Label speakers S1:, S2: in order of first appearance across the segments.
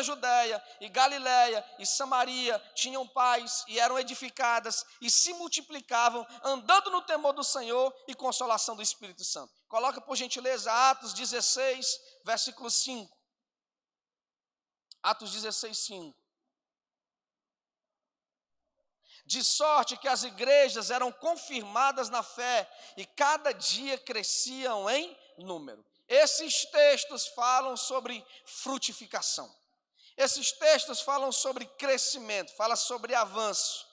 S1: Judéia e Galiléia e Samaria tinham paz e eram edificadas e se multiplicavam, andando no temor do Senhor e consolação do Espírito Santo. Coloca, por gentileza, Atos 16, versículo 5. Atos 16, 5. De sorte que as igrejas eram confirmadas na fé e cada dia cresciam em número. Esses textos falam sobre frutificação. Esses textos falam sobre crescimento, falam sobre avanço.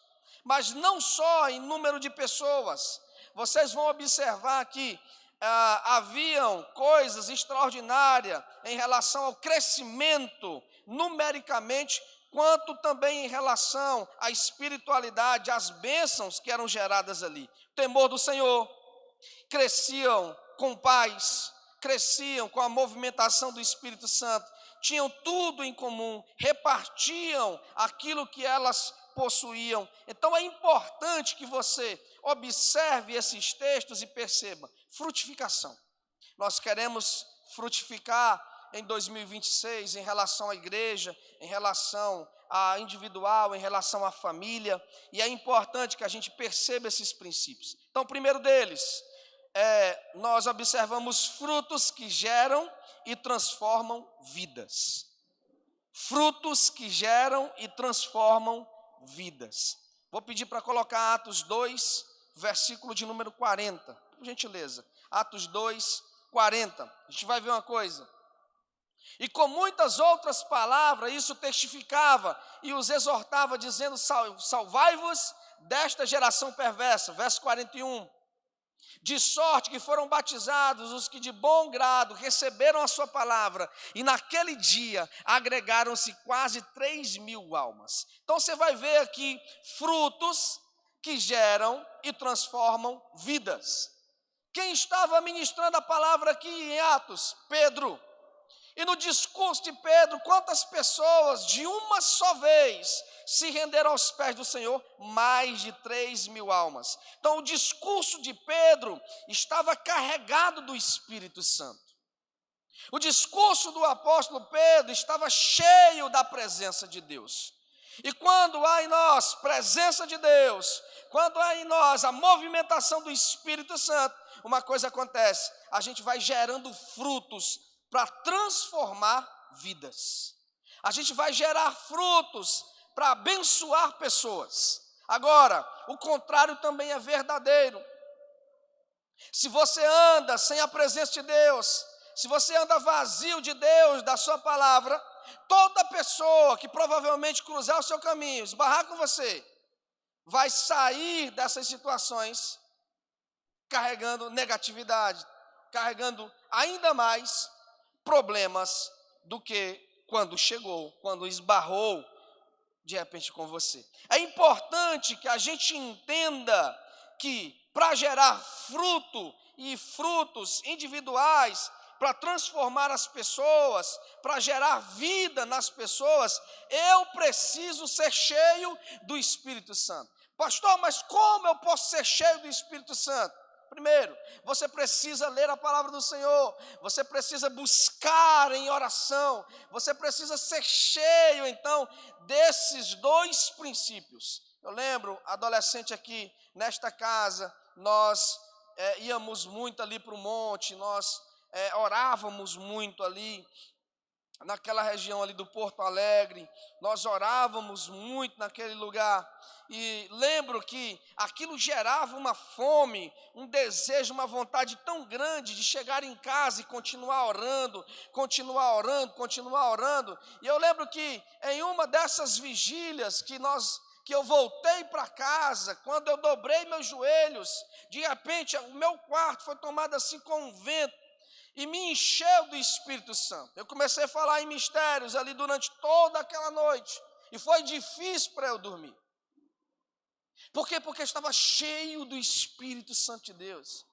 S1: Mas não só em número de pessoas. Vocês vão observar que haviam coisas extraordinárias em relação ao crescimento numericamente, quanto também em relação à espiritualidade, às bênçãos que eram geradas ali. O temor do Senhor, cresciam com paz, cresciam com a movimentação do Espírito Santo, tinham tudo em comum, repartiam aquilo que elas possuíam. Então é importante que você observe esses textos e perceba, frutificação. Nós queremos frutificar em 2026, em relação à igreja, em relação a individual, em relação à família, e é importante que a gente perceba esses princípios. Então, o primeiro deles, nós observamos frutos que geram e transformam vidas. Frutos que geram e transformam vidas. Vou pedir para colocar Atos 2, versículo de número 40, por gentileza. Atos 2, 40. A gente vai ver uma coisa. E com muitas outras palavras, isso testificava e os exortava, dizendo: salvai-vos desta geração perversa. Verso 41. De sorte que foram batizados os que de bom grado receberam a sua palavra, e naquele dia agregaram-se quase 3.000 almas. Então você vai ver aqui frutos que geram e transformam vidas. Quem estava ministrando a palavra aqui em Atos? Pedro. E no discurso de Pedro, quantas pessoas de uma só vez se renderam aos pés do Senhor? Mais de 3.000 almas. Então o discurso de Pedro estava carregado do Espírito Santo. O discurso do apóstolo Pedro estava cheio da presença de Deus. E quando há em nós presença de Deus, quando há em nós a movimentação do Espírito Santo, uma coisa acontece, a gente vai gerando frutos para transformar vidas. A gente vai gerar frutos para abençoar pessoas. Agora, o contrário também é verdadeiro. Se você anda sem a presença de Deus, se você anda vazio de Deus, da sua palavra, toda pessoa que provavelmente cruzar o seu caminho, esbarrar com você, vai sair dessas situações carregando negatividade, carregando ainda mais problemas do que quando chegou, quando esbarrou de repente com você. É importante que a gente entenda que para gerar fruto e frutos individuais, para transformar as pessoas, para gerar vida nas pessoas, eu preciso ser cheio do Espírito Santo. Pastor, mas como eu posso ser cheio do Espírito Santo? Primeiro, você precisa ler a palavra do Senhor, você precisa buscar em oração, você precisa ser cheio, então, desses dois princípios. Eu lembro, adolescente aqui, nesta casa, nós íamos muito ali para o monte, nós orávamos muito ali, naquela região ali do Porto Alegre, nós orávamos muito naquele lugar, e lembro que aquilo gerava uma fome, um desejo, uma vontade tão grande de chegar em casa e continuar orando, e eu lembro que em uma dessas vigílias que eu voltei para casa, quando eu dobrei meus joelhos, de repente o meu quarto foi tomado assim com um vento, e me encheu do Espírito Santo. Eu comecei a falar em mistérios ali durante toda aquela noite. E foi difícil para eu dormir. Por quê? Porque eu estava cheio do Espírito Santo de Deus.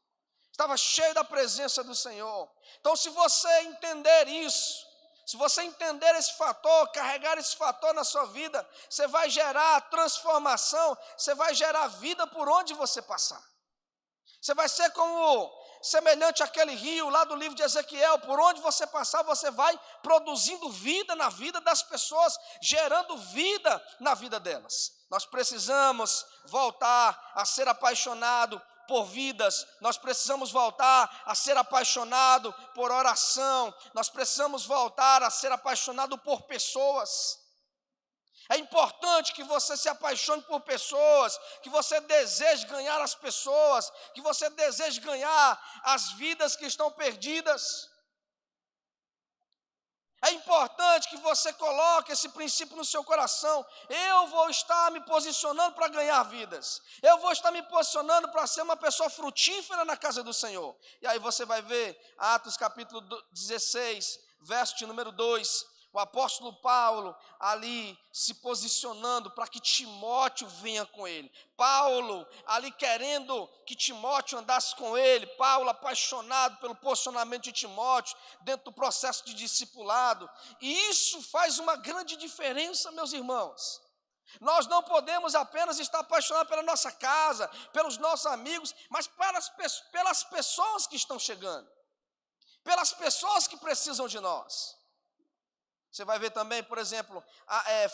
S1: Estava cheio da presença do Senhor. Então, se você entender isso, se você entender esse fator, carregar esse fator na sua vida, você vai gerar transformação, você vai gerar vida por onde você passar. Você vai ser como semelhante àquele rio lá do livro de Ezequiel, por onde você passar, você vai produzindo vida na vida das pessoas, gerando vida na vida delas. Nós precisamos voltar a ser apaixonado por vidas, nós precisamos voltar a ser apaixonado por oração, nós precisamos voltar a ser apaixonado por pessoas. É importante que você se apaixone por pessoas, que você deseje ganhar as pessoas, que você deseje ganhar as vidas que estão perdidas. É importante que você coloque esse princípio no seu coração. Eu vou estar me posicionando para ganhar vidas. Eu vou estar me posicionando para ser uma pessoa frutífera na casa do Senhor. E aí você vai ver Atos capítulo 16, verso de número 2. O apóstolo Paulo ali se posicionando para que Timóteo venha com ele. Paulo ali querendo que Timóteo andasse com ele. Paulo apaixonado pelo posicionamento de Timóteo dentro do processo de discipulado. E isso faz uma grande diferença, meus irmãos. Nós não podemos apenas estar apaixonados pela nossa casa, pelos nossos amigos, mas pelas pessoas que estão chegando, pelas pessoas que precisam de nós. Você vai ver também, por exemplo,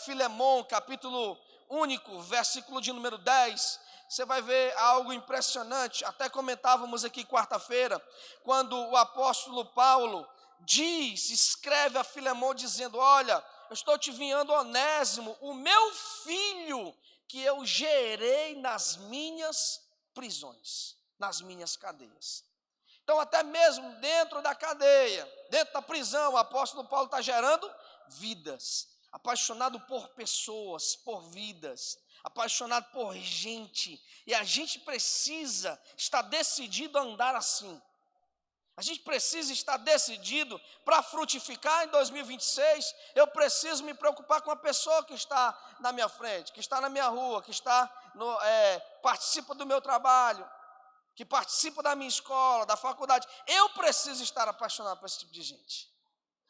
S1: Filemão, capítulo único, versículo de número 10. Você vai ver algo impressionante. Até comentávamos aqui quarta-feira, quando o apóstolo Paulo escreve a Filemão dizendo: olha, eu estou te enviando Onésimo, o meu filho, que eu gerei nas minhas prisões, nas minhas cadeias. Então, até mesmo dentro da cadeia, dentro da prisão, o apóstolo Paulo está gerando vidas, apaixonado por pessoas, por vidas, apaixonado por gente. E a gente precisa estar decidido a andar assim. A gente precisa estar decidido para frutificar em 2026. Eu preciso me preocupar com a pessoa que está na minha frente, que está na minha rua, que participa do meu trabalho, que participa da minha escola, da faculdade. Eu preciso estar apaixonado por esse tipo de gente.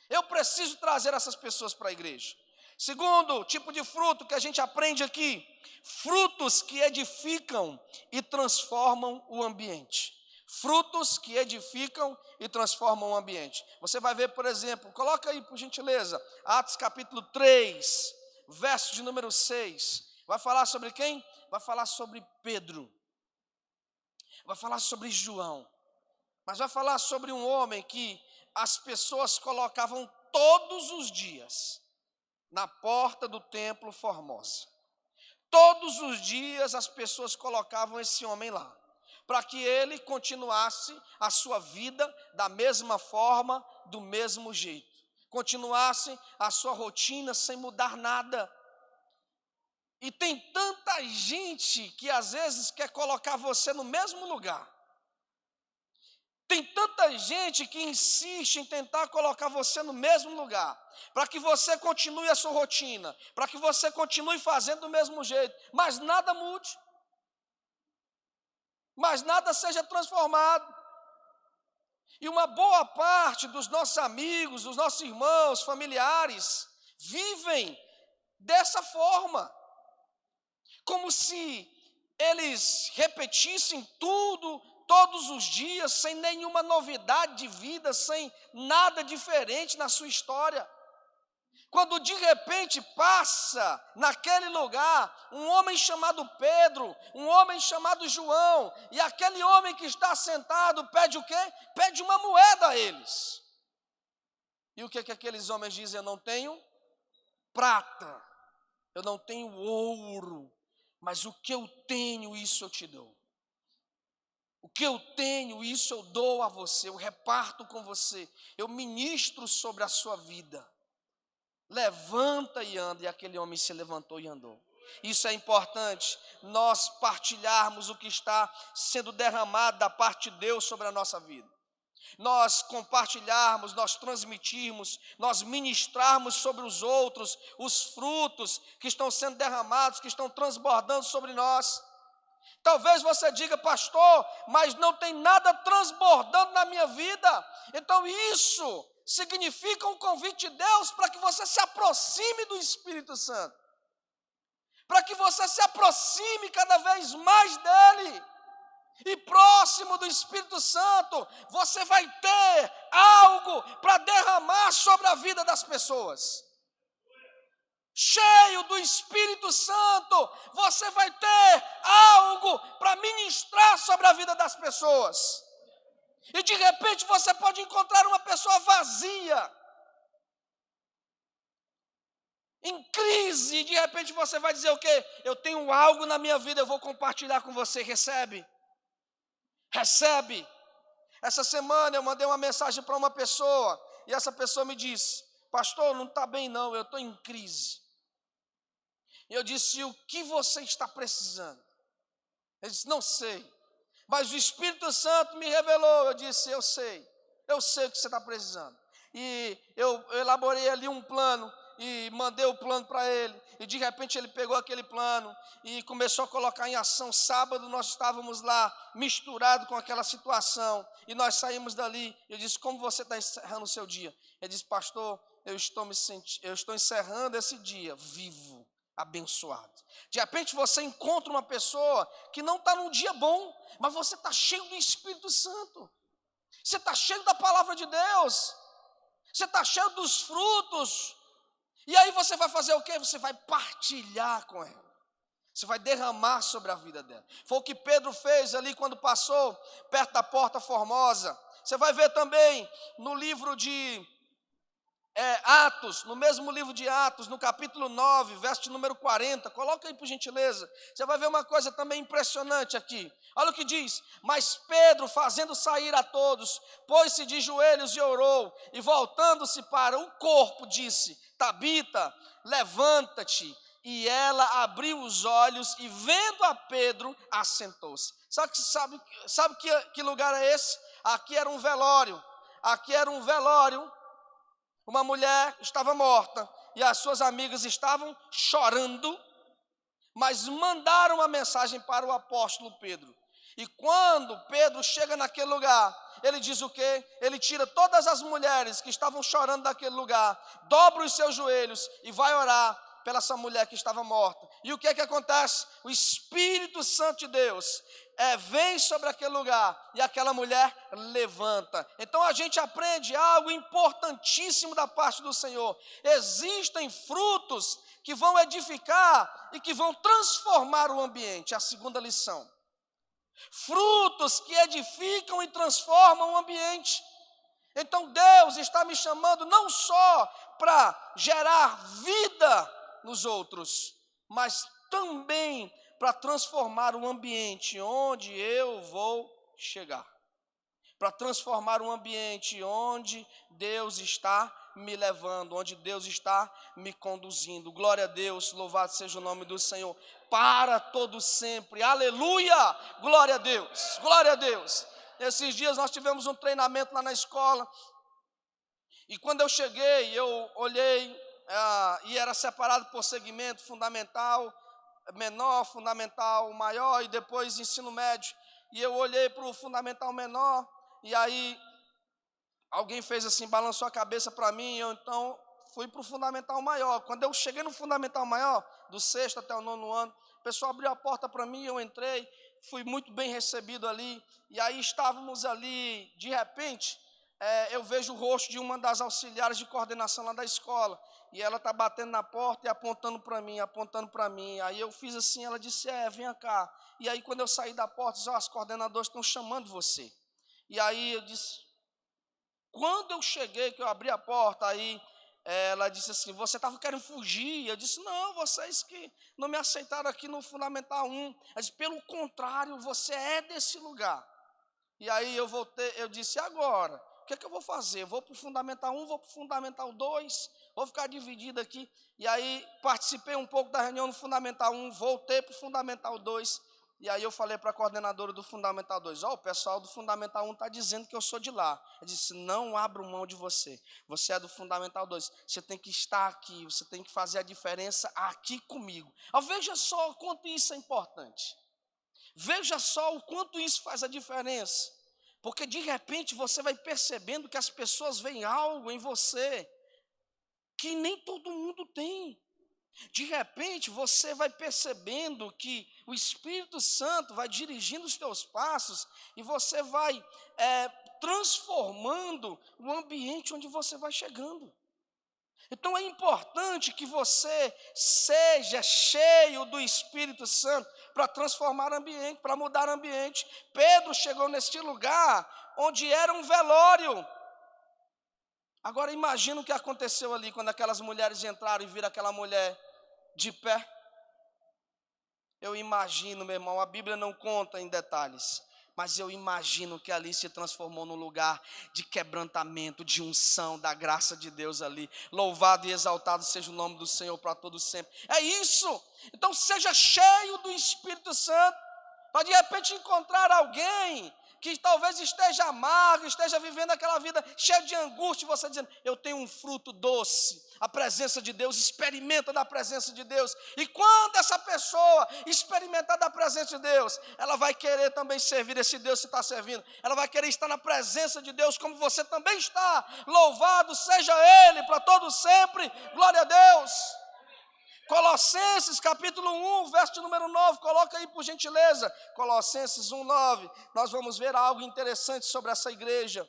S1: Eu preciso trazer essas pessoas para a igreja. Segundo tipo de fruto que a gente aprende aqui: frutos que edificam e transformam o ambiente. Frutos que edificam e transformam o ambiente. Você vai ver, por exemplo, coloca aí por gentileza, Atos capítulo 3, verso de número 6. Vai falar sobre quem? Vai falar sobre Pedro. Vai falar sobre João, mas vai falar sobre um homem que as pessoas colocavam todos os dias na porta do templo Formosa. Todos os dias as pessoas colocavam esse homem lá, para que ele continuasse a sua vida da mesma forma, do mesmo jeito. Continuasse a sua rotina sem mudar nada. E tem tanta gente que às vezes quer colocar você no mesmo lugar. Tem tanta gente que insiste em tentar colocar você no mesmo lugar, para que você continue a sua rotina, para que você continue fazendo do mesmo jeito, mas nada mude, mas nada seja transformado. E uma boa parte dos nossos amigos, dos nossos irmãos, familiares, vivem dessa forma, como se eles repetissem tudo, todos os dias, sem nenhuma novidade de vida, sem nada diferente na sua história. Quando de repente passa naquele lugar um homem chamado Pedro, um homem chamado João, e aquele homem que está sentado pede o quê? Pede uma moeda a eles. E o que aqueles homens dizem? Eu não tenho prata, eu não tenho ouro, mas o que eu tenho, isso eu te dou. O que eu tenho, isso eu dou a você, eu reparto com você, eu ministro sobre a sua vida. Levanta e anda. E aquele homem se levantou e andou. Isso é importante, nós partilharmos o que está sendo derramado da parte de Deus sobre a nossa vida. Nós compartilharmos, nós transmitirmos, nós ministrarmos sobre os outros os frutos que estão sendo derramados, que estão transbordando sobre nós. Talvez você diga: pastor, mas não tem nada transbordando na minha vida. Então isso significa um convite de Deus para que você se aproxime do Espírito Santo, para que você se aproxime cada vez mais dele. E próximo do Espírito Santo, você vai ter algo para derramar sobre a vida das pessoas. Cheio do Espírito Santo, você vai ter algo para ministrar sobre a vida das pessoas. E de repente você pode encontrar uma pessoa vazia, em crise, e de repente você vai dizer o quê? Eu tenho algo na minha vida, eu vou compartilhar com você. Recebe. Recebe. Essa semana eu mandei uma mensagem para uma pessoa, e essa pessoa me disse: pastor, não está bem não, eu estou em crise. E eu disse: o que você está precisando? Ele disse: não sei, mas o Espírito Santo me revelou. Eu disse: eu sei o que você está precisando. E eu elaborei ali um plano, e mandei o plano para ele, e de repente ele pegou aquele plano e começou a colocar em ação. Sábado nós estávamos lá, misturado com aquela situação, e nós saímos dali. Eu disse: como você está encerrando o seu dia? Ele disse: pastor, eu estou encerrando esse dia vivo, abençoado. De repente você encontra uma pessoa que não está num dia bom, mas você está cheio do Espírito Santo, você está cheio da palavra de Deus, você está cheio dos frutos. E aí você vai fazer o quê? Você vai partilhar com ela. Você vai derramar sobre a vida dela. Foi o que Pedro fez ali quando passou perto da Porta Formosa. Você vai ver também no livro de Atos, no mesmo livro de Atos, no capítulo 9, verso de número 40. Coloca aí por gentileza. Você vai ver uma coisa também impressionante aqui. Olha o que diz: mas Pedro, fazendo sair a todos, pôs-se de joelhos e orou, e voltando-se para o corpo, disse: Tabita, levanta-te. E ela abriu os olhos e, vendo a Pedro, assentou-se. Sabe que lugar é esse? Aqui era um velório. Aqui era um velório. Uma mulher estava morta e as suas amigas estavam chorando, mas mandaram uma mensagem para o apóstolo Pedro. E quando Pedro chega naquele lugar, ele diz o quê? Ele tira todas as mulheres que estavam chorando daquele lugar, dobra os seus joelhos e vai orar pela essa mulher que estava morta. E o que é que acontece? O Espírito Santo de Deus vem sobre aquele lugar e aquela mulher levanta. Então a gente aprende algo importantíssimo da parte do Senhor. Existem frutos que vão edificar e que vão transformar o ambiente. A segunda lição: frutos que edificam e transformam o ambiente. Então Deus está me chamando não só para gerar vida nos outros, mas também para transformar o ambiente onde eu vou chegar. Para transformar um ambiente onde Deus está me levando, onde Deus está me conduzindo. Glória a Deus, louvado seja o nome do Senhor, para todo sempre. Aleluia! Glória a Deus, glória a Deus. Esses dias nós tivemos um treinamento lá na escola, e quando eu cheguei, eu olhei, e era separado por segmento: fundamental, menor, fundamental, maior e depois ensino médio. E eu olhei para o fundamental menor, e aí alguém fez assim, balançou a cabeça para mim, e eu então fui para o fundamental maior. Quando eu cheguei no fundamental maior, do 6º até o 9º ano, o pessoal abriu a porta para mim, eu entrei, fui muito bem recebido ali, e aí estávamos ali, de repente, eu vejo o rosto de uma das auxiliares de coordenação lá da escola, e ela está batendo na porta e apontando para mim. Aí eu fiz assim, ela disse: venha cá. E aí quando eu saí da porta, disse: as coordenadoras estão chamando você. E aí eu disse, quando eu cheguei, que eu abri a porta, aí ela disse assim: você estava querendo fugir? Eu disse: não, vocês que não me aceitaram aqui no Fundamental 1. Ela disse: pelo contrário, você é desse lugar. E aí eu voltei, eu disse: agora, o que é que eu vou fazer? Eu vou para o Fundamental 1, vou para o Fundamental 2, vou ficar dividido aqui. E aí participei um pouco da reunião no Fundamental 1, voltei para o Fundamental 2. E aí eu falei para a coordenadora do Fundamental 2, o pessoal do Fundamental 1 está dizendo que eu sou de lá. Eu disse: não abro mão de você, você é do Fundamental 2, você tem que estar aqui, você tem que fazer a diferença aqui comigo. Veja só o quanto isso é importante, veja só o quanto isso faz a diferença, porque de repente você vai percebendo que as pessoas veem algo em você que nem todo mundo tem. de repente você vai percebendo que o Espírito Santo vai dirigindo os teus passos e você vai transformando o ambiente onde você vai chegando. Então é importante que você seja cheio do Espírito Santo para transformar o ambiente, para mudar o ambiente. Pedro chegou neste lugar onde era um velório. Agora imagina o que aconteceu ali quando aquelas mulheres entraram e viram aquela mulher de pé. Eu imagino, meu irmão, a Bíblia não conta em detalhes, mas eu imagino que ali se transformou num lugar de quebrantamento, de unção, da graça de Deus ali. Louvado e exaltado seja o nome do Senhor para todos sempre. É isso. Então seja cheio do Espírito Santo, para de repente encontrar alguém que talvez esteja amargo, esteja vivendo aquela vida cheia de angústia, e você dizendo, eu tenho um fruto doce, a presença de Deus, experimenta da presença de Deus. E quando essa pessoa experimentar da presença de Deus, ela vai querer também servir esse Deus que está servindo, ela vai querer estar na presença de Deus, como você também está. Louvado seja Ele para todo sempre, glória a Deus. Colossenses capítulo 1, verso número 9, coloca aí por gentileza, Colossenses 1, 9, nós vamos ver algo interessante sobre essa igreja.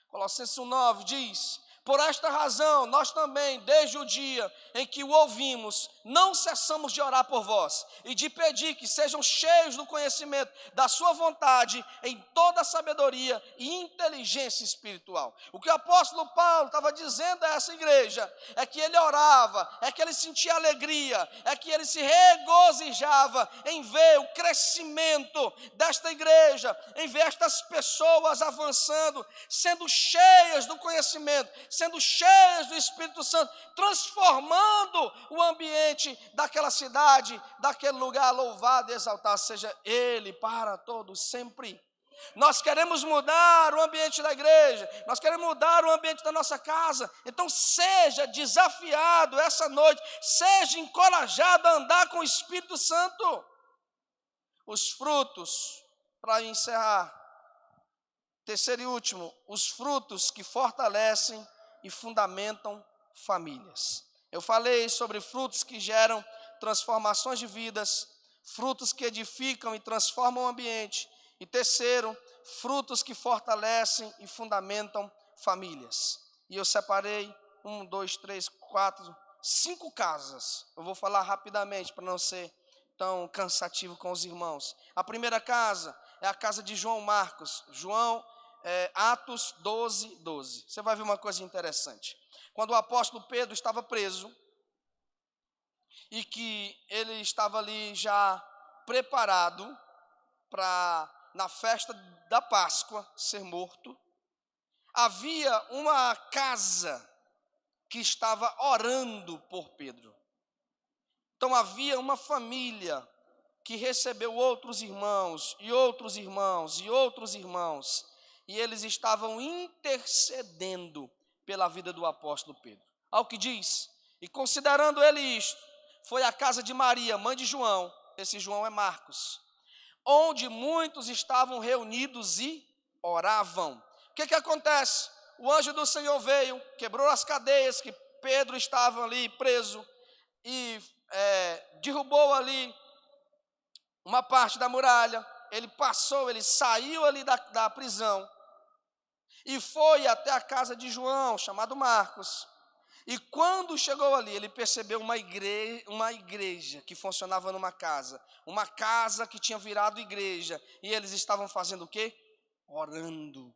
S1: Colossenses 1, 9 diz, por esta razão, nós também, desde o dia em que o ouvimos, não cessamos de orar por vós e de pedir que sejam cheios do conhecimento da sua vontade em toda a sabedoria e inteligência espiritual. O que o apóstolo Paulo estava dizendo a essa igreja é que ele orava, é que ele sentia alegria, é que ele se regozijava em ver o crescimento desta igreja, em ver estas pessoas avançando, sendo cheias do conhecimento, sendo cheias do Espírito Santo, transformando o ambiente daquela cidade, daquele lugar. Louvado e exaltado seja Ele para todos sempre. Nós queremos mudar o ambiente da igreja, nós queremos mudar o ambiente da nossa casa. Então seja desafiado essa noite, seja encorajado a andar com o Espírito Santo. Os frutos, para encerrar, terceiro e último, os frutos que fortalecem e fundamentam famílias. Eu falei sobre frutos que geram transformações de vidas, frutos que edificam e transformam o ambiente. E terceiro, frutos que fortalecem e fundamentam famílias. E eu separei 1, 2, 3, 4, 5 casas. Eu vou falar rapidamente para não ser tão cansativo com os irmãos. A primeira casa é a casa de João Marcos. Atos 12, 12. Você vai ver uma coisa interessante. Quando o apóstolo Pedro estava preso, e que ele estava ali já preparado para, na festa da Páscoa, ser morto, havia uma casa que estava orando por Pedro. Então havia uma família que recebeu outros irmãos, e outros irmãos, e outros irmãos, e eles estavam intercedendo pela vida do apóstolo Pedro. Ao que diz, e considerando ele isto, foi à casa de Maria, mãe de João, esse João é Marcos, onde muitos estavam reunidos e oravam. O que acontece? O anjo do Senhor veio, quebrou as cadeias que Pedro estava ali preso, e derrubou ali uma parte da muralha. Ele passou, ele saiu ali da prisão, e foi até a casa de João, chamado Marcos. E quando chegou ali, ele percebeu uma igreja que funcionava numa casa. Uma casa que tinha virado igreja. E eles estavam fazendo o quê? Orando.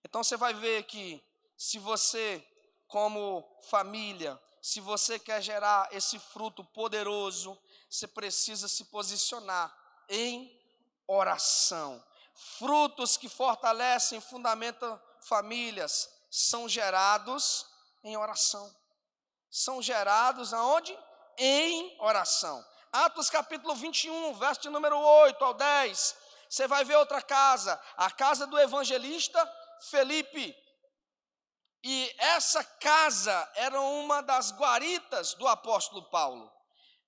S1: Então você vai ver que se você, como família, se você quer gerar esse fruto poderoso, você precisa se posicionar em oração. Frutos que fortalecem e fundamentam famílias são gerados em oração. São gerados aonde? Em oração. Atos capítulo 21, verso de número 8 ao 10. Você vai ver outra casa, a casa do evangelista Felipe. E essa casa era uma das guaritas do apóstolo Paulo.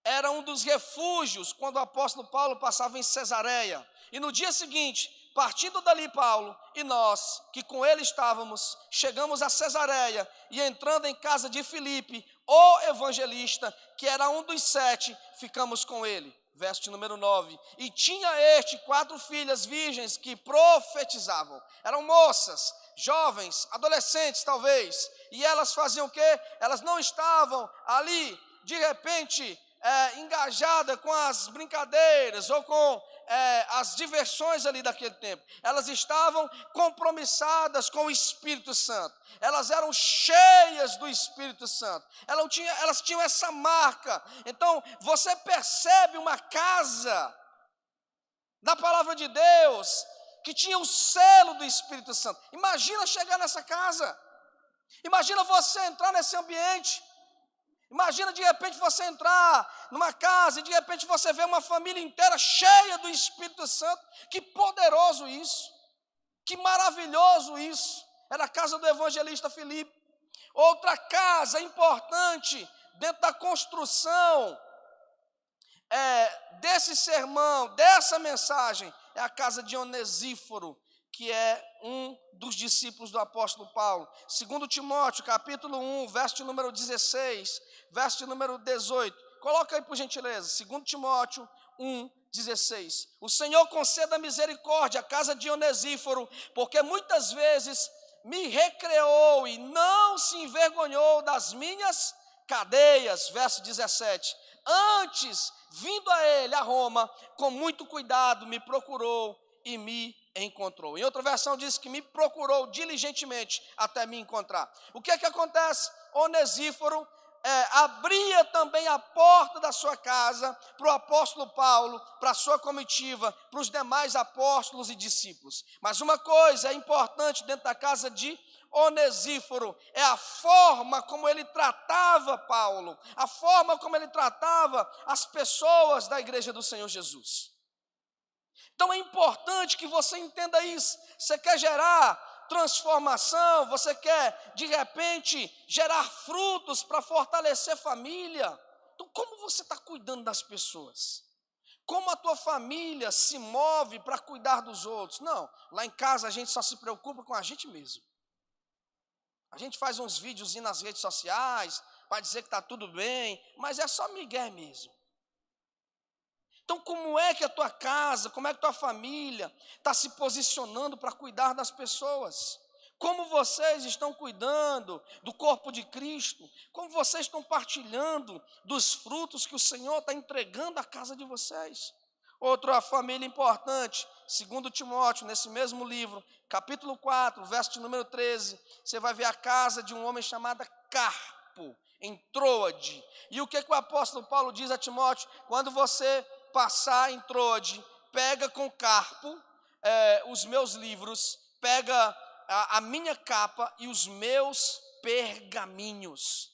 S1: Era um dos refúgios quando o apóstolo Paulo passava em Cesareia. E no dia seguinte, partindo dali Paulo e nós, que com ele estávamos, chegamos a Cesareia e entrando em casa de Filipe, o evangelista, que era um dos 7, ficamos com ele. Verso número 9. E tinha este 4 filhas virgens que profetizavam. Eram moças, jovens, adolescentes talvez. E elas faziam o quê? Elas não estavam ali, de repente, engajadas com as brincadeiras ou com as diversões ali daquele tempo. Elas estavam compromissadas com o Espírito Santo. Elas eram cheias do Espírito Santo. Elas tinham essa marca. Então, você percebe uma casa da palavra de Deus que tinha o selo do Espírito Santo. Imagina chegar nessa casa. Imagina você entrar nesse ambiente. Imagina de repente você entrar numa casa e de repente você vê uma família inteira cheia do Espírito Santo. Que poderoso isso, que maravilhoso isso. Era a casa do evangelista Filipe. Outra casa importante dentro da construção desse sermão, dessa mensagem, é a casa de Onesíforo, que é um dos discípulos do apóstolo Paulo. 2 Timóteo, capítulo 1, verso número 16, verso número 18. Coloca aí por gentileza, 2 Timóteo 1, 16. O Senhor conceda misericórdia à casa de Onesíforo, porque muitas vezes me recreou e não se envergonhou das minhas cadeias. Verso 17. Antes, vindo a ele, a Roma, com muito cuidado me procurou e me encontrou. Em outra versão diz que me procurou diligentemente até me encontrar. O que é que acontece? Onesíforo abria também a porta da sua casa para o apóstolo Paulo, para a sua comitiva, para os demais apóstolos e discípulos. Mas uma coisa é importante dentro da casa de Onesíforo, é a forma como ele tratava Paulo, a forma como ele tratava as pessoas da igreja do Senhor Jesus. Então é importante que você entenda isso. Você quer gerar transformação, você quer de repente gerar frutos para fortalecer família. Então como você está cuidando das pessoas? Como a tua família se move para cuidar dos outros? Não, lá em casa a gente só se preocupa com a gente mesmo. A gente faz uns vídeos nas redes sociais para dizer que está tudo bem, mas é só migué mesmo. Então, como é que a tua casa, como é que a tua família está se posicionando para cuidar das pessoas? Como vocês estão cuidando do corpo de Cristo? Como vocês estão partilhando dos frutos que o Senhor está entregando à casa de vocês? Outra família importante, 2 Timóteo, nesse mesmo livro, capítulo 4, verso número 13, você vai ver a casa de um homem chamado Carpo, em Troade. E o que o apóstolo Paulo diz a Timóteo? Quando você passar em Troade, pega com Carpo os meus livros, pega a minha capa e os meus pergaminhos.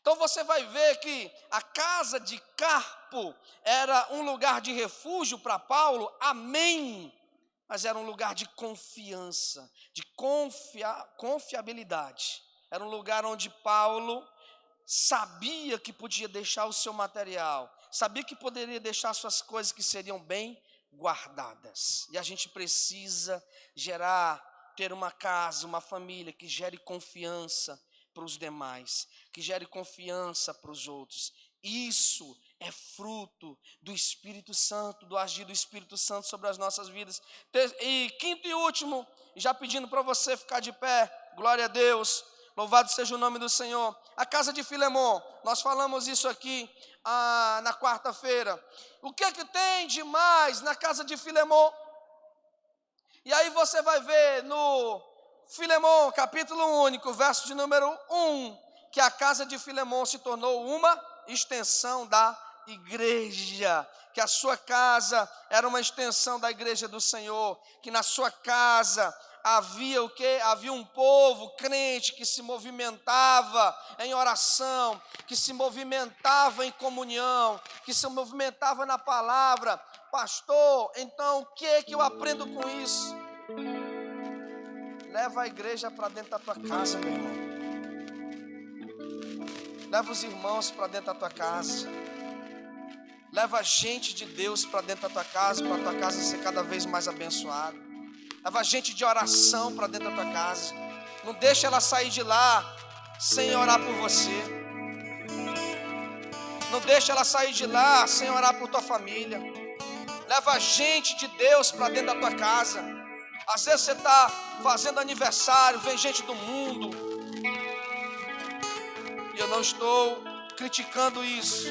S1: Então você vai ver que a casa de Carpo era um lugar de refúgio para Paulo, amém, mas era um lugar de confiança, de confiabilidade. Era um lugar onde Paulo sabia que podia deixar o seu material, sabia que poderia deixar suas coisas que seriam bem guardadas. E a gente precisa ter uma casa, uma família que gere confiança para os demais, que gere confiança para os outros. Isso é fruto do Espírito Santo, do agir do Espírito Santo sobre as nossas vidas. E quinto e último, já pedindo para você ficar de pé, glória a Deus, louvado seja o nome do Senhor. A casa de Filemon, nós falamos isso aqui na quarta-feira. O que é que tem de mais na casa de Filemon? E aí você vai ver no Filemon, capítulo único, verso de número 1, que a casa de Filemon se tornou uma extensão da igreja, que a sua casa era uma extensão da igreja do Senhor, que na sua casa havia o quê? Havia um povo crente que se movimentava em oração, que se movimentava em comunhão, que se movimentava na palavra. Pastor, então o que eu aprendo com isso? Leva a igreja para dentro da tua casa, meu irmão. Leva os irmãos para dentro da tua casa. Leva a gente de Deus para dentro da tua casa, para a tua casa ser cada vez mais abençoada. Leva gente de oração para dentro da tua casa. Não deixa ela sair de lá sem orar por você. Não deixa ela sair de lá sem orar por tua família. Leva gente de Deus para dentro da tua casa. Às vezes você está fazendo aniversário, vem gente do mundo. E eu não estou criticando isso.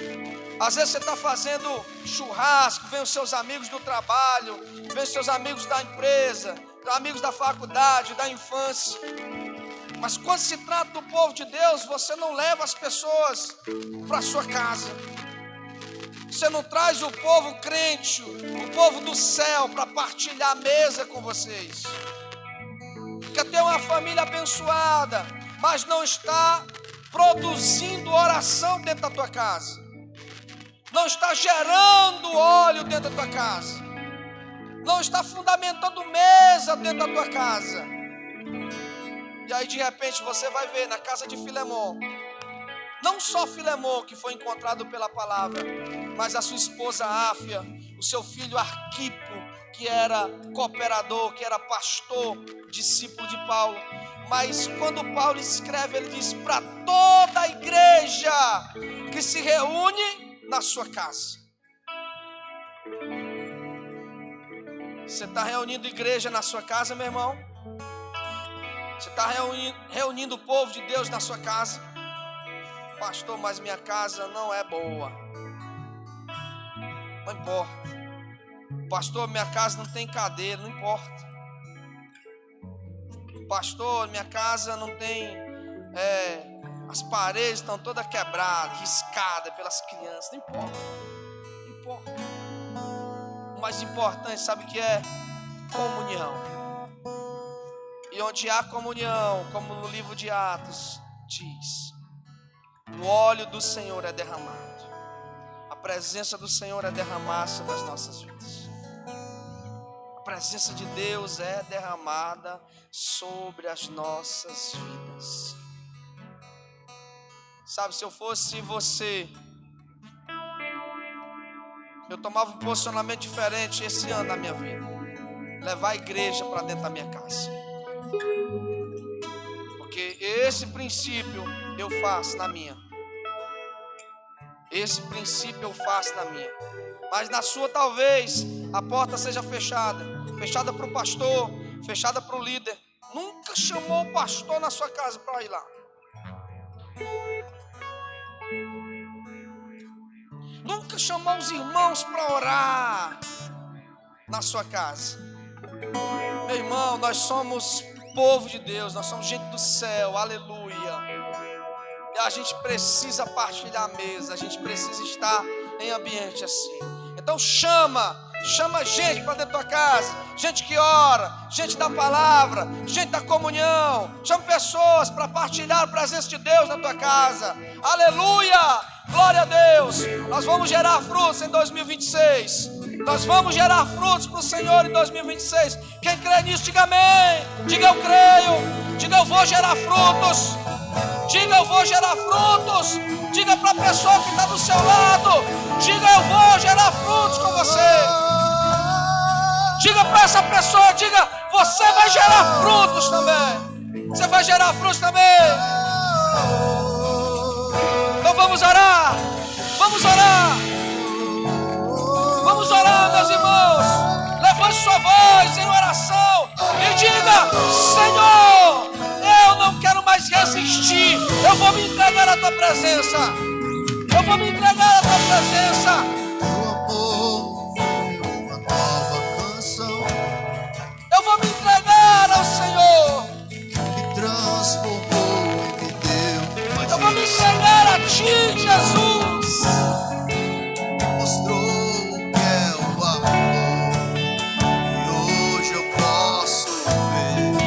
S1: Às vezes você está fazendo churrasco, vem os seus amigos do trabalho, vem os seus amigos da empresa, amigos da faculdade, da infância. Mas quando se trata do povo de Deus, você não leva as pessoas para a sua casa. Você não traz o povo crente, o povo do céu, para partilhar a mesa com vocês. Quer ter uma família abençoada, mas não está produzindo oração dentro da tua casa. Não está gerando óleo dentro da tua casa. Não está fundamentando mesa dentro da tua casa. E aí de repente você vai ver na casa de Filemon, não só Filemon que foi encontrado pela palavra, mas a sua esposa Áfia, o seu filho Arquipo, que era cooperador, que era pastor, discípulo de Paulo. Mas quando Paulo escreve, ele diz para toda a igreja que se reúne na sua casa. Você está reunindo igreja na sua casa, meu irmão? Você está reunindo o povo de Deus na sua casa? Pastor, mas minha casa não é boa. Não importa. Pastor, minha casa não tem cadeira. Não importa. Pastor, minha casa não tem... as paredes estão todas quebradas, riscadas pelas crianças. Não importa. Não importa. O mais importante, sabe o que é? Comunhão. E onde há comunhão, como no livro de Atos diz, o óleo do Senhor é derramado. A presença do Senhor é derramada sobre as nossas vidas. A presença de Deus é derramada sobre as nossas vidas. Sabe, se eu fosse você, eu tomava um posicionamento diferente esse ano na minha vida. Levar a igreja para dentro da minha casa. Porque esse princípio eu faço na minha. Esse princípio eu faço na minha. Mas na sua talvez a porta seja fechada. Fechada para o pastor, fechada para o líder. Nunca chamou o pastor na sua casa para ir lá. Nunca chamou os irmãos para orar na sua casa. Meu irmão, nós somos povo de Deus, nós somos gente do céu, aleluia. E a gente precisa partilhar a mesa, a gente precisa estar em ambiente assim. Então chama gente para dentro da tua casa, gente que ora, gente da palavra, gente da comunhão. Chama pessoas para partilhar a presença de Deus na tua casa, aleluia, glória a Deus. Nós vamos gerar frutos em 2026. Nós vamos gerar frutos para o Senhor em 2026. Quem crê nisso, diga amém. Diga eu creio. Diga eu vou gerar frutos. Diga eu vou gerar frutos. Diga para a pessoa que está do seu lado. Diga eu vou gerar frutos com você. Diga para essa pessoa, diga, você vai gerar frutos também. Você vai gerar frutos também. Então vamos orar. Vamos orar. Vamos orar, meus irmãos. Levante sua voz em oração e diga: Senhor, eu não quero mais resistir. Eu vou me entregar à tua presença. Eu vou me entregar à tua presença.
S2: Uma nova canção
S1: Eu vou me entregar ao Senhor.
S2: que transformou e me deu uma
S1: Eu vou me entregar a ti, Jesus.
S2: mostrou o que é o amor. E hoje eu posso ver.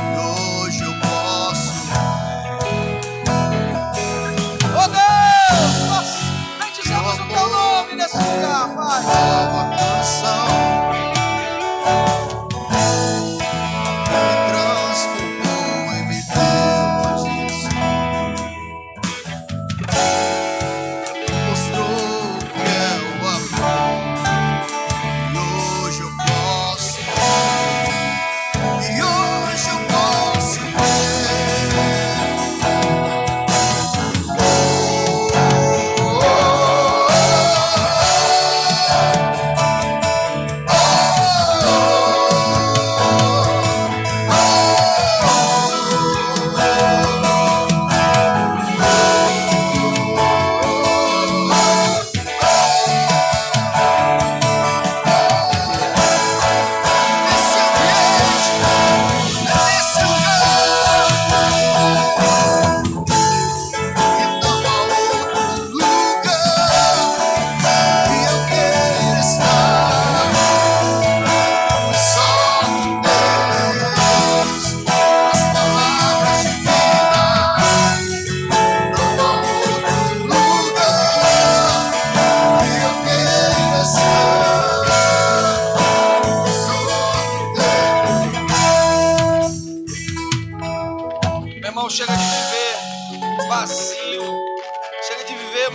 S2: E hoje eu posso ver.
S1: Oh Deus, nós bendizemos o teu nome.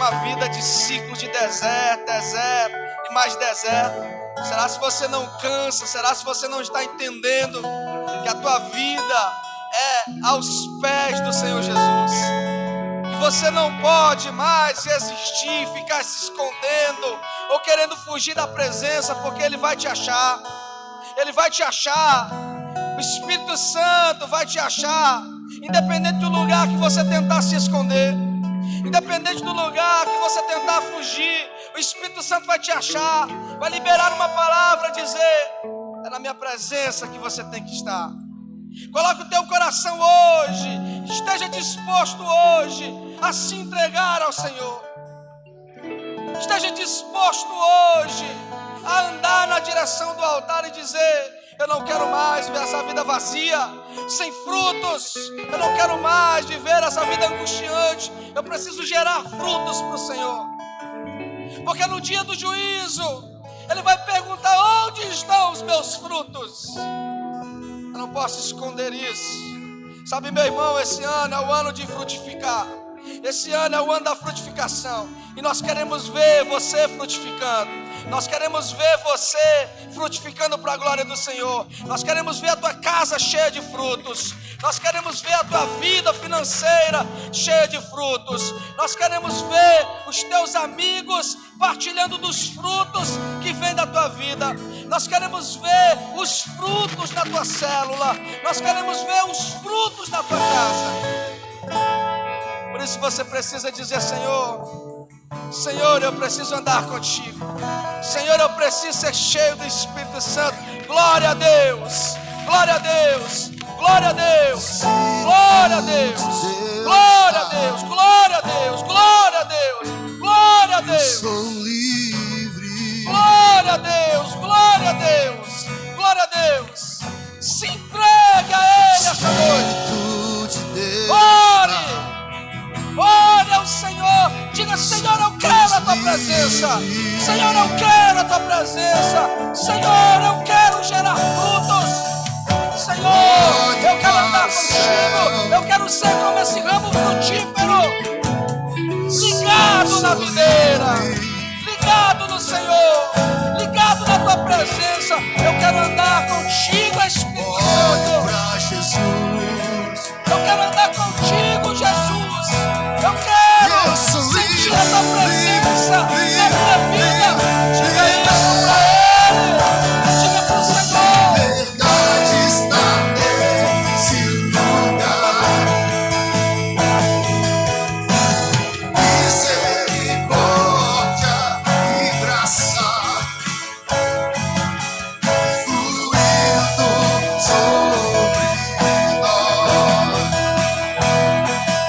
S1: uma vida de ciclo de deserto, deserto e mais deserto? Será se você não cansa? Será se você não está entendendo que a tua vida é aos pés do Senhor Jesus? E você não pode mais resistir, ficar se escondendo ou querendo fugir da presença, porque Ele vai te achar. Ele vai te achar. O Espírito Santo vai te achar, independente do lugar que você tentar se esconder, independente do lugar que você tentar fugir, o Espírito Santo vai te achar, vai liberar uma palavra, dizer: é na minha presença que você tem que estar. Coloque o teu coração hoje, esteja disposto hoje a se entregar ao Senhor. Esteja disposto hoje a andar na direção do altar e dizer: eu não quero mais ver essa vida vazia, sem frutos. Eu não quero mais viver essa vida angustiante. Eu preciso gerar frutos para o Senhor. Porque no dia do juízo, Ele vai perguntar: onde estão os meus frutos? Eu não posso esconder isso. Sabe, meu irmão, esse ano é o ano de frutificar. Esse ano é o ano da frutificação. E nós queremos ver você frutificando. Nós queremos ver você frutificando para a glória do Senhor. Nós queremos ver a tua casa cheia de frutos. Nós queremos ver a tua vida financeira cheia de frutos. Nós queremos ver os teus amigos partilhando dos frutos que vêm da tua vida. Nós queremos ver os frutos na tua célula. Nós queremos ver os frutos na tua casa. Por isso você precisa dizer: Senhor, Senhor, eu preciso andar contigo. Senhor, eu preciso ser cheio do Espírito Santo. Glória a Deus, glória a Deus, glória a Deus, glória a Deus, glória a Deus, glória a Deus, glória a Deus, glória a Deus.
S2: Sou livre.
S1: Glória a Deus, glória a Deus, glória a Deus. Se entregue a Ele esta noite. Ore. Ore ao Senhor, diga: Senhor, eu quero a tua presença. Senhor, eu quero a tua presença. Senhor, eu quero gerar frutos. Senhor, eu quero andar contigo. Eu quero ser como esse ramo frutífero, ligado na videira, ligado no Senhor, ligado na tua presença. Eu quero andar contigo, Espírito Santo. Eu quero andar contigo, Jesus. Eu quero sentir a tua presença na minha vida. Diga isso pra Ele. Diga pro Senhor.
S2: Verdade está nesse lugar. Misericórdia e graça fluindo sobre nós.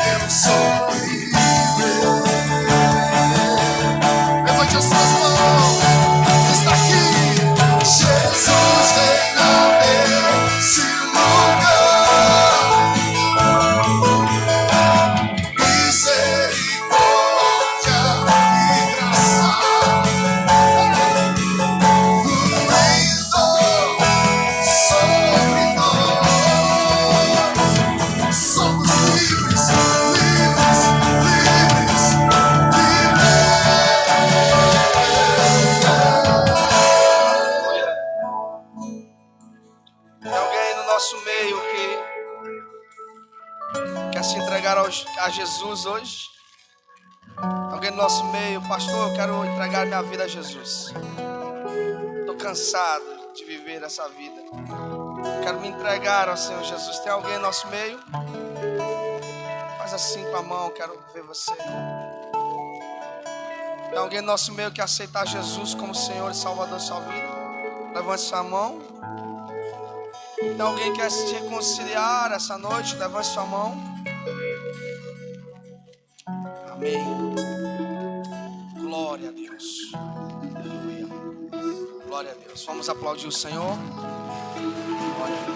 S2: Eu sou livre. Levante as suas mãos. Está aqui. Jesus reina nesse lugar. Misericórdia e graça fluindo sobre nós. Somos livres, livres, livres, livres.
S1: Tem alguém no nosso meio que quer se entregar a Jesus hoje? Alguém no nosso meio: pastor, eu quero entregar minha vida a Jesus. Estou cansado de viver essa vida. Quero me entregar ao Senhor Jesus. Tem alguém no nosso meio? Faz assim com a mão, quero ver você. Tem alguém no nosso meio que aceitar Jesus como Senhor e Salvador da sua vida? Levante sua mão. Tem alguém que quer se reconciliar essa noite? Levante sua mão. Amém. Glória a Deus. Aleluia. Glória a Deus. Vamos aplaudir o Senhor. Glória a Deus.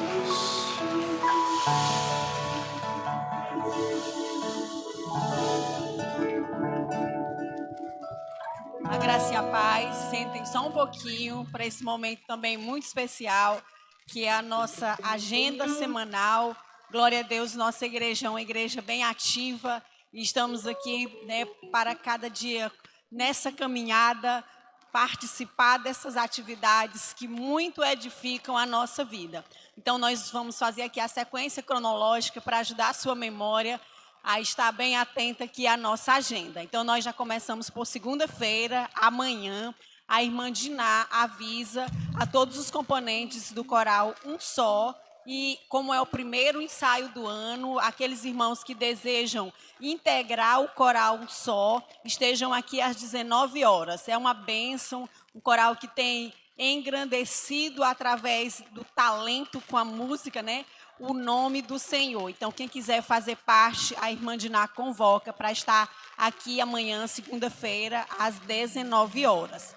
S3: A graça e a paz. Sentem só um pouquinho para esse momento também muito especial, que é a nossa agenda semanal. Glória a Deus, nossa igreja é uma igreja bem ativa, E estamos aqui, né, para cada dia nessa caminhada participar dessas atividades que muito edificam a nossa vida. Então nós vamos fazer aqui a sequência cronológica para ajudar a sua memória a estar bem atenta aqui à nossa agenda. Então nós já começamos por segunda-feira, amanhã. A irmã Diná avisa a todos os componentes do coral Um Só, e como é o primeiro ensaio do ano, aqueles irmãos que desejam integrar o coral Um Só, estejam aqui às 19 horas. É uma bênção, um coral que tem engrandecido através do talento com a música, né, o nome do Senhor. Então, quem quiser fazer parte, a irmã Diná convoca para estar aqui amanhã, segunda-feira, às 19 horas.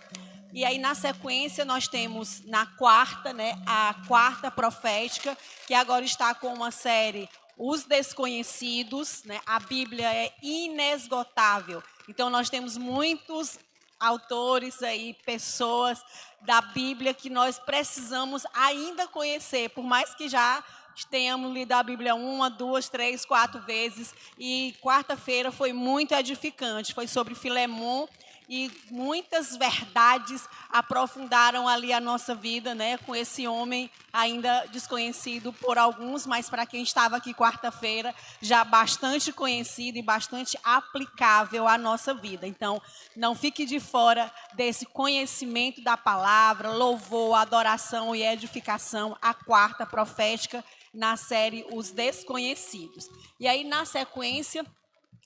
S3: E aí, na sequência, nós temos na quarta, né, a quarta profética, que agora está com uma série Os Desconhecidos, né? A Bíblia é inesgotável. Então, nós temos muitos autores aí, pessoas da Bíblia que nós precisamos ainda conhecer, por mais que já tenhamos lido a Bíblia 1, 2, 3, 4 vezes. E quarta-feira foi muito edificante, foi sobre Filemon, e muitas verdades aprofundaram ali a nossa vida, né, com esse homem ainda desconhecido por alguns, mas para quem estava aqui quarta-feira, já bastante conhecido e bastante aplicável à nossa vida. Então, não fique de fora desse conhecimento da palavra, louvor, adoração e edificação, a quarta profética na série Os Desconhecidos. E aí, na sequência,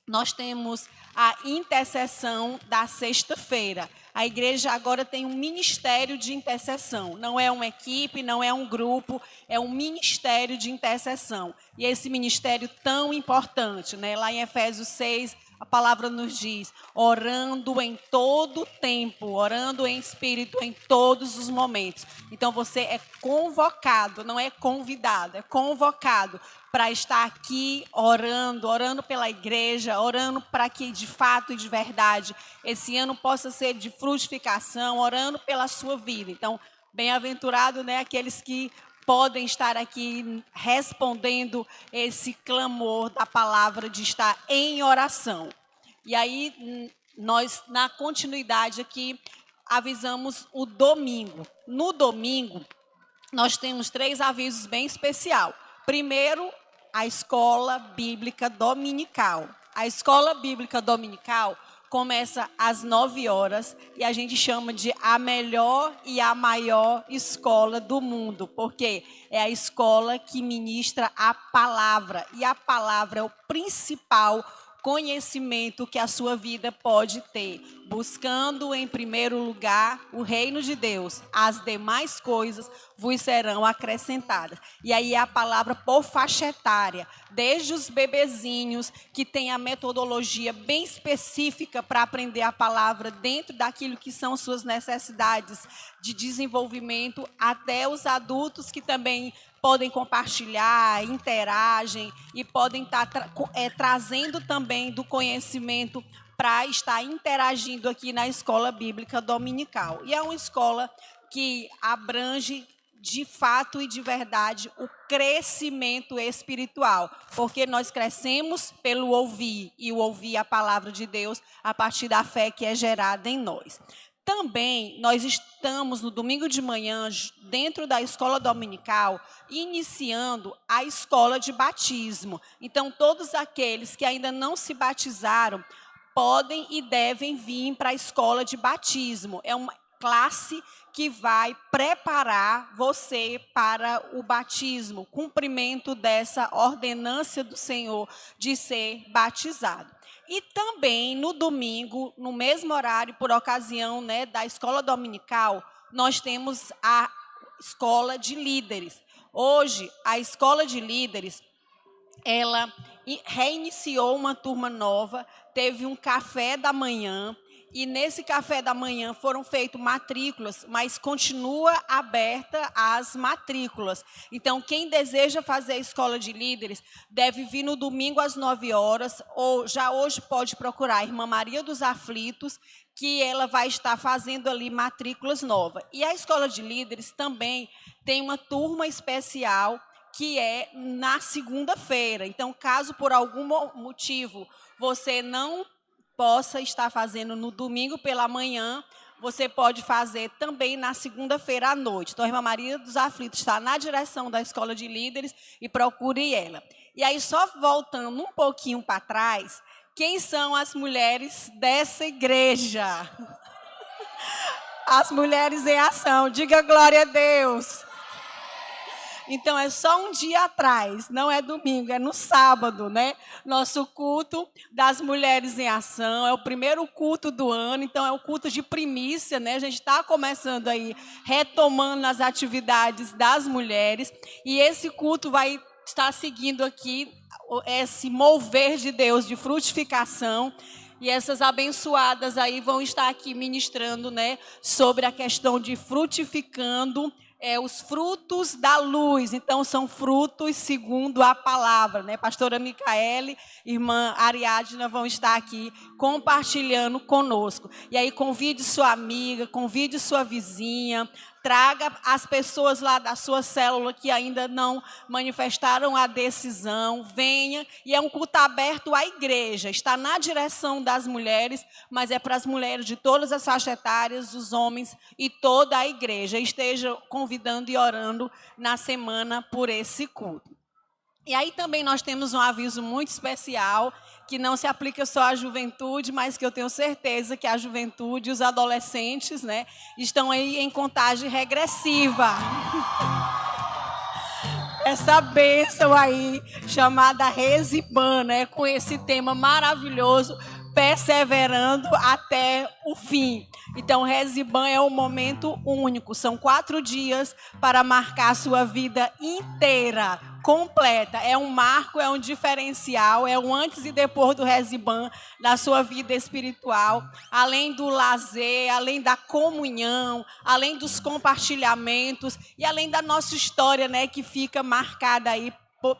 S3: nós temos a intercessão da sexta-feira. A igreja agora tem um ministério de intercessão. Não é uma equipe, não é um grupo, é um ministério de intercessão. E esse ministério tão importante, né? Lá em Efésios 6, a palavra nos diz: orando em todo o tempo, orando em espírito em todos os momentos. Então você é convocado, não é convidado, é convocado para estar aqui orando pela igreja, orando para que de fato e de verdade esse ano possa ser de frutificação, orando pela sua vida. Então, bem-aventurado, né, aqueles que podem estar aqui respondendo esse clamor da palavra de estar em oração. E aí, nós, na continuidade aqui, avisamos o domingo. No domingo, nós temos 3 avisos bem especiais. Primeiro, a escola bíblica dominical. A escola bíblica dominical começa às 9 horas e a gente chama de a melhor e a maior escola do mundo, porque é a escola que ministra a palavra, e a palavra é o principal conhecimento que a sua vida pode ter, buscando em primeiro lugar o reino de Deus. As demais coisas vos serão acrescentadas. E aí é a palavra por faixa etária, desde os bebezinhos, que tem a metodologia bem específica para aprender a palavra dentro daquilo que são suas necessidades de desenvolvimento, até os adultos que também podem compartilhar, interagem e podem estar trazendo também do conhecimento para estar interagindo aqui na escola bíblica dominical. E é uma escola que abrange de fato e de verdade o crescimento espiritual, porque nós crescemos pelo ouvir, e o ouvir a palavra de Deus a partir da fé que é gerada em nós. Também nós estamos no domingo de manhã, dentro da escola dominical, iniciando a escola de batismo. Então, todos aqueles que ainda não se batizaram podem e devem vir para a escola de batismo. É uma classe que vai preparar você para o batismo, cumprimento dessa ordenança do Senhor de ser batizado. E também no domingo, no mesmo horário, por ocasião, né, da escola dominical, nós temos a escola de líderes. Hoje, a escola de líderes, ela reiniciou uma turma nova, teve um café da manhã, e nesse café da manhã foram feitas matrículas, mas continua aberta as matrículas. Então, quem deseja fazer a escola de líderes deve vir no domingo às 9 horas, ou já hoje pode procurar a irmã Maria dos Aflitos, que ela vai estar fazendo ali matrículas novas. E a escola de líderes também tem uma turma especial que é na segunda-feira. Então, caso por algum motivo você não possa estar fazendo no domingo pela manhã, você pode fazer também na segunda-feira à noite. Então, a Irmã Maria dos Aflitos está na direção da Escola de Líderes e procure ela. E aí, só voltando um pouquinho para trás, quem são as mulheres dessa igreja? As mulheres em ação. Diga glória a Deus. Então, é só um dia atrás, não é domingo, é no sábado, né? Nosso culto das mulheres em ação, é o primeiro culto do ano, então é o culto de primícia, né? A gente está começando aí, retomando as atividades das mulheres, e esse culto vai estar seguindo aqui esse mover de Deus, de frutificação, e essas abençoadas aí vão estar aqui ministrando, né, sobre a questão de frutificando, os frutos da luz. Então, são frutos segundo a palavra, né? Pastora Micaele, irmã Ariadna vão estar aqui compartilhando conosco. E aí, convide sua amiga, convide sua vizinha, traga as pessoas lá da sua célula que ainda não manifestaram a decisão, venha. E é um culto aberto à igreja, está na direção das mulheres, mas é para as mulheres de todas as faixas etárias, os homens e toda a igreja. Esteja convidando e orando na semana por esse culto. E aí também nós temos um aviso muito especial, que não se aplica só à juventude, mas que eu tenho certeza que a juventude e os adolescentes, né, estão aí em contagem regressiva. Essa bênção aí, chamada Reziban, né, com esse tema maravilhoso, perseverando até o fim. Então, Reziban é um momento único. São 4 dias para marcar a sua vida inteira, completa. É um marco, é um diferencial, é um antes e depois do Reziban na sua vida espiritual. Além do lazer, além da comunhão, além dos compartilhamentos e além da nossa história, né, que fica marcada aí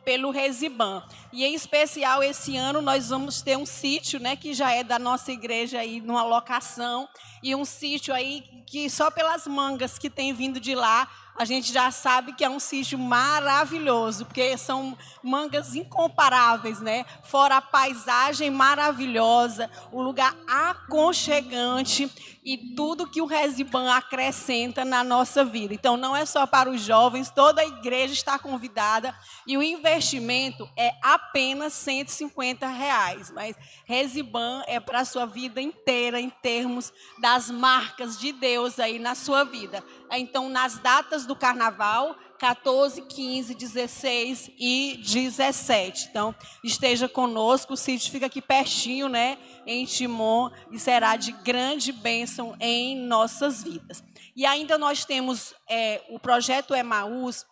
S3: pelo Reziban. E em especial esse ano nós vamos ter um sítio, né, que já é da nossa igreja aí, numa locação, e um sítio aí que só pelas mangas que tem vindo de lá, a gente já sabe que é um sítio maravilhoso, porque são mangas incomparáveis, né? Fora a paisagem maravilhosa, o lugar aconchegante e tudo que o Reziban acrescenta na nossa vida. Então, não é só para os jovens, toda a igreja está convidada e o investimento é apenas R$150, mas Reziban é para a sua vida inteira, em termos das marcas de Deus aí na sua vida. Então, nas datas do carnaval, 14, 15, 16 e 17. Então, esteja conosco, o sítio fica aqui pertinho, né, em Timon, e será de grande bênção em nossas vidas. E ainda nós temos o projeto Emaús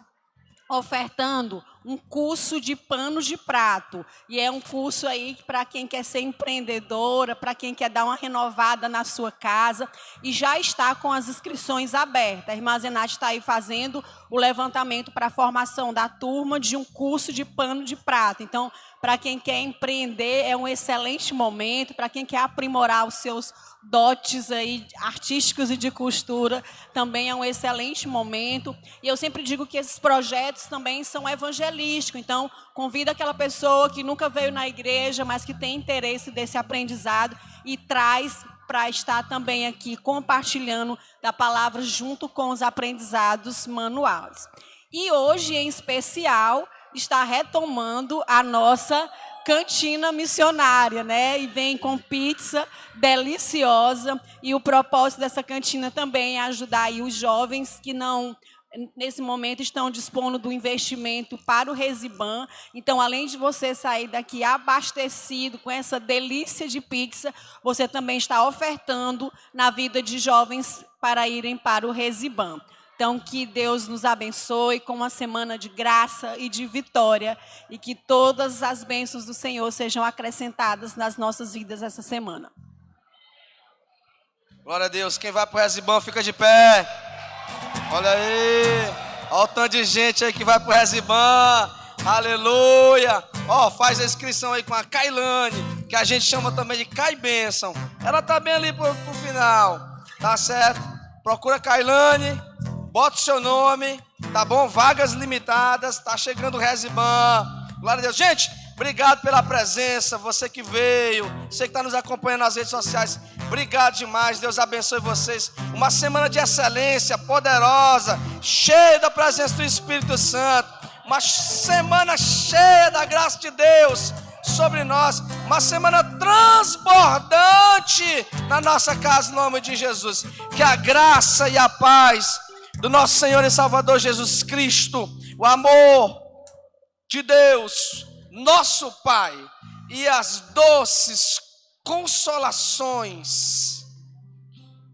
S3: ofertando um curso de panos de prato. E é um curso aí para quem quer ser empreendedora, para quem quer dar uma renovada na sua casa. E já está com as inscrições abertas. A irmã Zenate está aí fazendo o levantamento para a formação da turma de um curso de pano de prato. Então, para quem quer empreender, é um excelente momento. Para quem quer aprimorar os seus dotes aí artísticos e de costura, também é um excelente momento. E eu sempre digo que esses projetos também são evangelísticos. Então, convida aquela pessoa que nunca veio na igreja, mas que tem interesse desse aprendizado e traz para estar também aqui compartilhando da palavra junto com os aprendizados manuais. E hoje, em especial, está retomando a nossa cantina missionária, né? E vem com pizza deliciosa. E o propósito dessa cantina também é ajudar aí os jovens que não, nesse momento, estão dispondo do investimento para o Reziban. Então, além de você sair daqui abastecido com essa delícia de pizza, você também está ofertando na vida de jovens para irem para o Reziban. Então, que Deus nos abençoe com uma semana de graça e de vitória e que todas as bênçãos do Senhor sejam acrescentadas nas nossas vidas essa semana.
S1: Glória a Deus. Quem vai para o Reziban fica de pé. Olha aí. Olha o tanto de gente aí que vai para o Reziban. Aleluia. Ó, faz a inscrição aí com a Kailane, que a gente chama também de Cai Bênção. Ela tá bem ali pro final. Tá certo? Procura a Kailane. Bota o seu nome Tá bom? Vagas limitadas, tá chegando o Reziban. Glória a Deus. Gente, obrigado pela presença, você que veio, você que está nos acompanhando nas redes sociais. Obrigado demais, Deus abençoe vocês. Uma semana de excelência, poderosa, cheia da presença do Espírito Santo. Uma semana cheia da graça de Deus sobre nós. Uma semana transbordante na nossa casa, em nome de Jesus. Que a graça e a paz do nosso Senhor e Salvador Jesus Cristo, o amor de Deus, nosso Pai, e as doces consolações,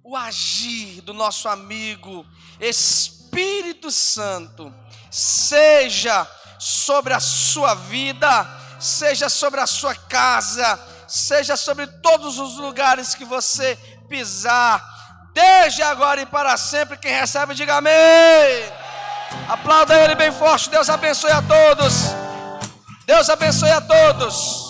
S1: o agir do nosso amigo Espírito Santo, seja sobre a sua vida, seja sobre a sua casa, seja sobre todos os lugares que você pisar, desde agora e para sempre. Quem recebe, diga amém. Aplauda ele bem forte. Deus abençoe a todos. Deus abençoe a todos.